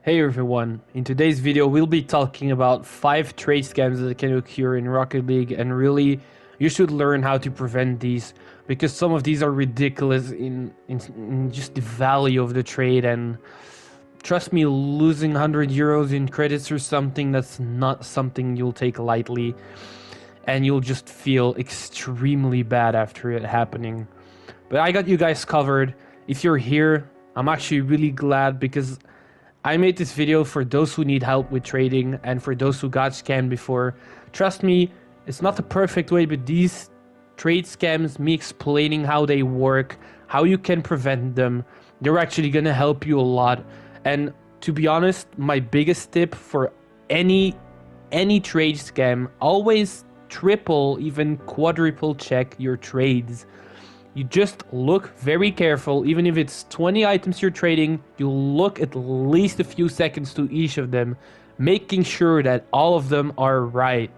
Hey everyone, in today's video we'll be talking about 5 trade scams that can occur in Rocket League, and really you should learn how to prevent these because some of these are ridiculous in just the value of the trade. And trust me, losing 100 euros in credits or something, that's not something you'll take lightly, and you'll just feel extremely bad after it happening. But I got you guys covered. If you're here, I'm actually really glad because I made this video for those who need help with trading and for those who got scammed before. Trust me, it's not the perfect way, but these trade scams, me explaining how they work, how you can prevent them, they're actually gonna help you a lot. And to be honest, my biggest tip for any trade scam, always triple, even quadruple check your trades. You just look very careful. Even if it's 20 items you're trading, you look at least a few seconds to each of them, making sure that all of them are right,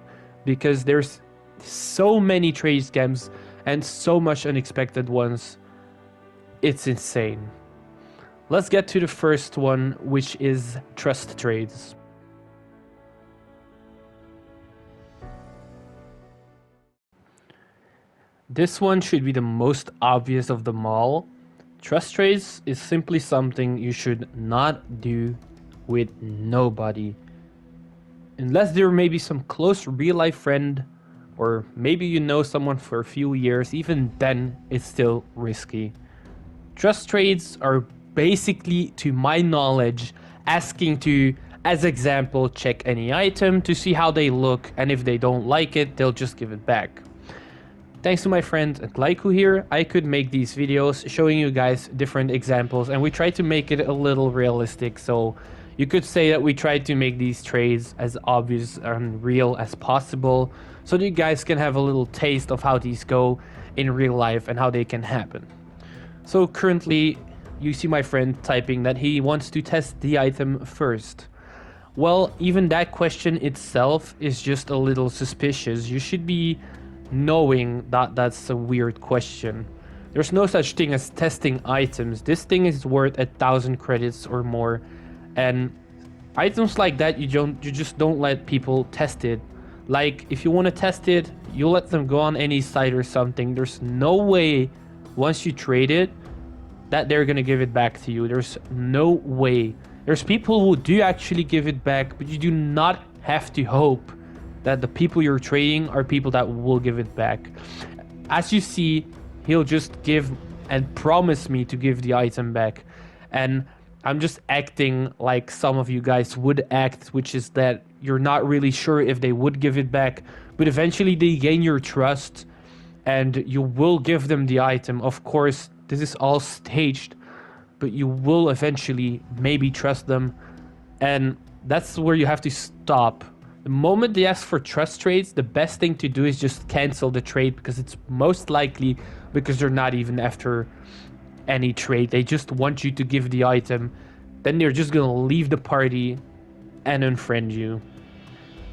because there's so many trade scams and so much unexpected ones. It's insane. Let's get to the first one, which is trust trades. This one should be the most obvious of them all. Trust trades is simply something you should not do with nobody. Unless there may be some close real-life friend, or maybe you know someone for a few years, even then it's still risky. Trust trades are basically, to my knowledge, asking to, as example, check any item to see how they look, and if they don't like it, they'll just give it back. Thanks to my friend Glyco here, I could make these videos showing you guys different examples, and we try to make it a little realistic. So you could say that we try to make these trades as obvious and real as possible, so that you guys can have a little taste of how these go in real life and how they can happen. So currently, you see my friend typing that he wants to test the item first. Well, even that question itself is just a little suspicious. You should be knowing that that's a weird question. There's no such thing as testing items. This thing is worth 1,000 credits or more, and items like that you just don't let people test it. Like, if you want to test it, you let them go on any site or something. There's no way once you trade it that they're gonna give it back to you. There's no way. There's people who do actually give it back, but you do not have to hope that the people you're trading are people that will give it back. As you see, he'll just give and promise me to give the item back, and I'm just acting like some of you guys would act, which is that you're not really sure if they would give it back, but eventually they gain your trust and you will give them the item. Of course, this is all staged, but you will eventually maybe trust them, and that's where you have to stop. The moment they ask for trust trades, the best thing to do is just cancel the trade, because it's most likely because they're not even after any trade. They just want you to give the item. Then they're just gonna leave the party and unfriend you.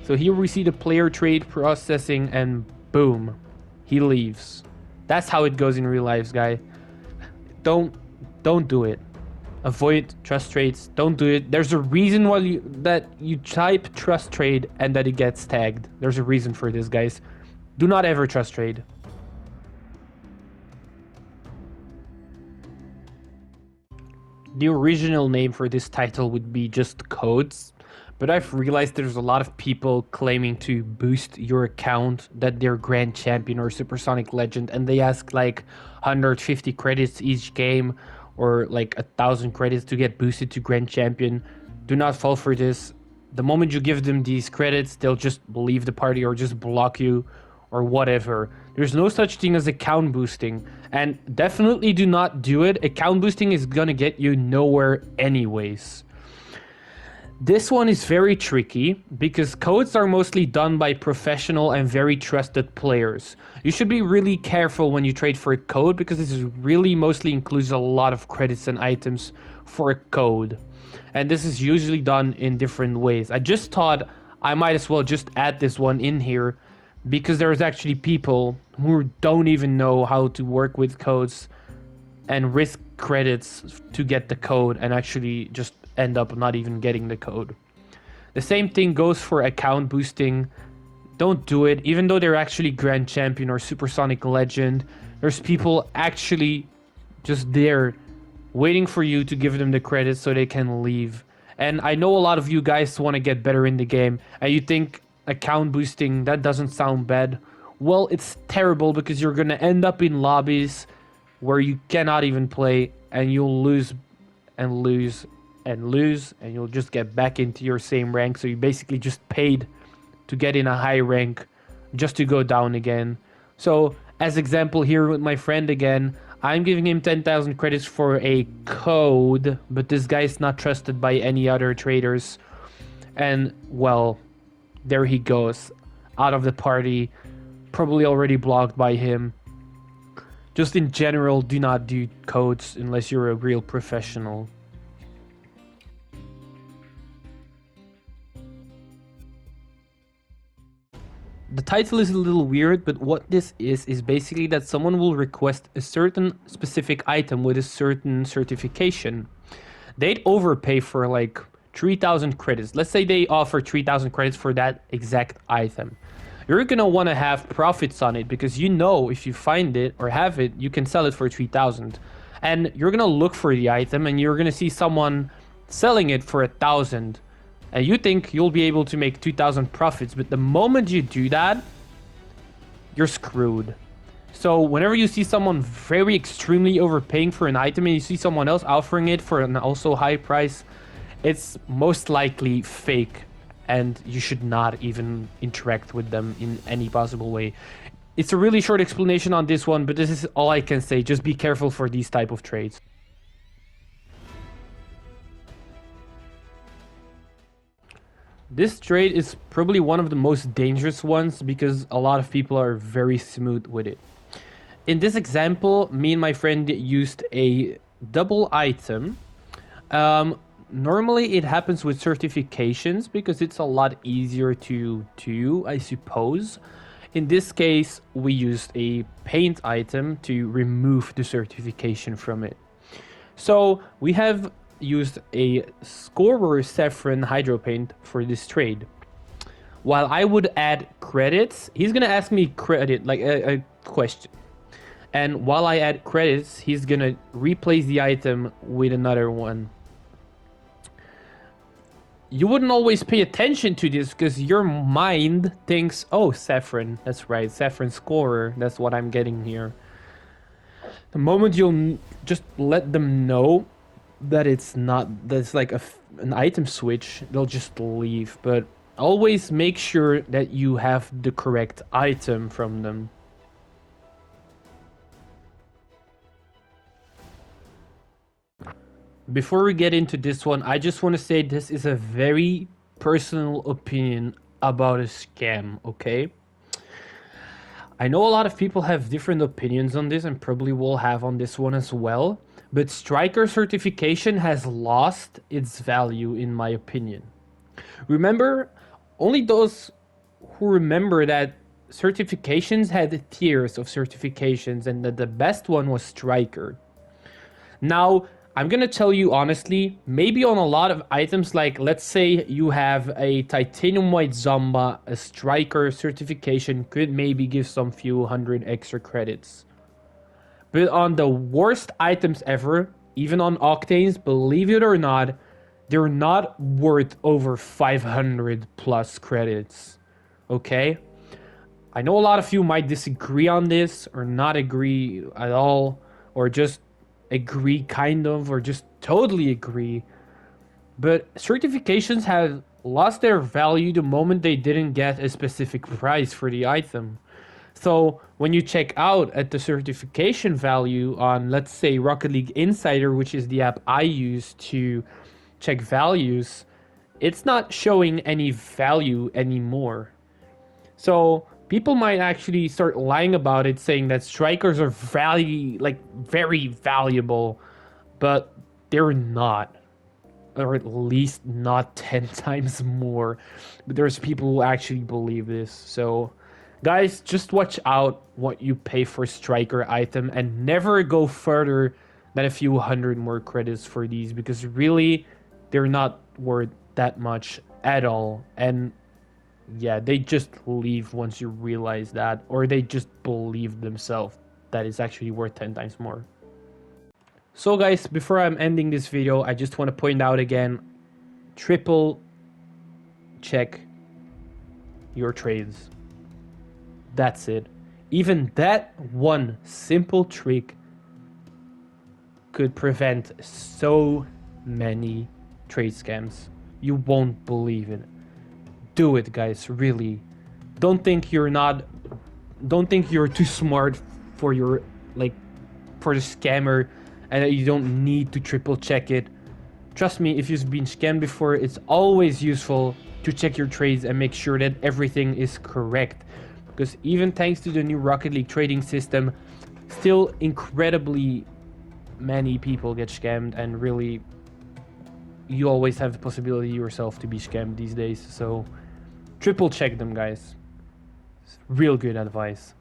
So here we see the player trade processing, and boom, he leaves. That's how it goes in real life, guys. Don't do it. Avoid trust trades. Don't do it. There's a reason why you type trust trade and that it gets tagged. There's a reason for this, guys. Do not ever trust trade. The original name for this title would be just codes, but I've realized there's a lot of people claiming to boost your account, that they're Grand Champion or Supersonic Legend, and they ask like 150 credits each game, or like 1,000 credits to get boosted to Grand Champion. Do not fall for this. The moment you give them these credits, they'll just leave the party or just block you or whatever. There's no such thing as account boosting, and definitely do not do it. Account boosting is gonna get you nowhere anyways. This one is very tricky because codes are mostly done by professional and very trusted players. You should be really careful when you trade for a code, because this really mostly includes a lot of credits and items for a code. And this is usually done in different ways. I just thought I might as well just add this one in here, because there's actually people who don't even know how to work with codes and risk credits to get the code and actually just end up not even getting the code. The same thing goes for account boosting. Don't do it, even though they're actually Grand Champion or Supersonic Legend. There's people actually just there waiting for you to give them the credit so they can leave. And I know a lot of you guys want to get better in the game, and you think account boosting, that doesn't sound bad. Well, it's terrible because you're going to end up in lobbies where you cannot even play, and you'll lose and lose and lose, and you'll just get back into your same rank. So you basically just paid to get in a high rank just to go down again. So as example here with my friend again, I'm giving him 10,000 credits for a code, but this guy's not trusted by any other traders. And well, there he goes, out of the party, probably already blocked by him. Just in general, do not do codes unless you're a real professional. The title is a little weird, but what this is basically that someone will request a certain specific item with a certain certification. They'd overpay for like 3,000 credits. Let's say they offer 3,000 credits for that exact item. You're gonna want to have profits on it because you know if you find it or have it, you can sell it for 3,000. And you're gonna look for the item and you're gonna see someone selling it for 1,000. And you think you'll be able to make 2,000 profits, but the moment you do that, you're screwed. So whenever you see someone very extremely overpaying for an item and you see someone else offering it for an also high price, it's most likely fake, and you should not even interact with them in any possible way. It's a really short explanation on this one, but this is all I can say. Just be careful for these type of trades. This trade is probably one of the most dangerous ones because a lot of people are very smooth with it. In this example, me and my friend used a double item. Normally it happens with certifications because it's a lot easier to do, I suppose. In this case, we used a paint item to remove the certification from it. So we have used a Scorer Saffron Hydro Paint for this trade. While I would add credits, he's gonna ask me credit, like a question. And while I add credits, he's gonna replace the item with another one. You wouldn't always pay attention to this because your mind thinks, oh, Saffron, that's right, Saffron Scorer, that's what I'm getting here. The moment you'll just let them know that it's not, that's like an item switch, they'll just leave. But always make sure that you have the correct item from them. Before we get into this one, I just want to say this is a very personal opinion about a scam, okay? I know a lot of people have different opinions on this and probably will have on this one as well. But Striker certification has lost its value in my opinion. Remember, only those who remember that certifications had tiers of certifications and that the best one was Striker. Now, I'm gonna tell you honestly, maybe on a lot of items, like let's say you have a Titanium White Zomba, a Striker certification could maybe give some few hundred extra credits. But on the worst items ever, even on Octanes, believe it or not, they're not worth over 500 plus credits. Okay? I know a lot of you might disagree on this, or not agree at all, or just agree kind of, or just totally agree. But certifications have lost their value the moment they didn't get a specific price for the item. So when you check out at the certification value on, let's say, Rocket League Insider, which is the app I use to check values, it's not showing any value anymore. So people might actually start lying about it, saying that strikers are very valuable, but they're not. Or at least not 10 times more. But there's people who actually believe this, so guys, just watch out what you pay for Striker item and never go further than a few hundred more credits for these, because really, they're not worth that much at all. And yeah, they just leave once you realize that, or they just believe themselves that it's actually worth 10 times more. So guys, before I'm ending this video, I just want to point out again, triple check your trades. That's it. Even that one simple trick could prevent so many trade scams. You won't believe it. Do it, guys, really. Don't think you're too smart for your for the scammer and that you don't need to triple check it. Trust me, if you've been scammed before, it's always useful to check your trades and make sure that everything is correct. Because even thanks to the new Rocket League trading system, still incredibly many people get scammed, and really you always have the possibility yourself to be scammed these days. So triple check them, guys. It's real good advice.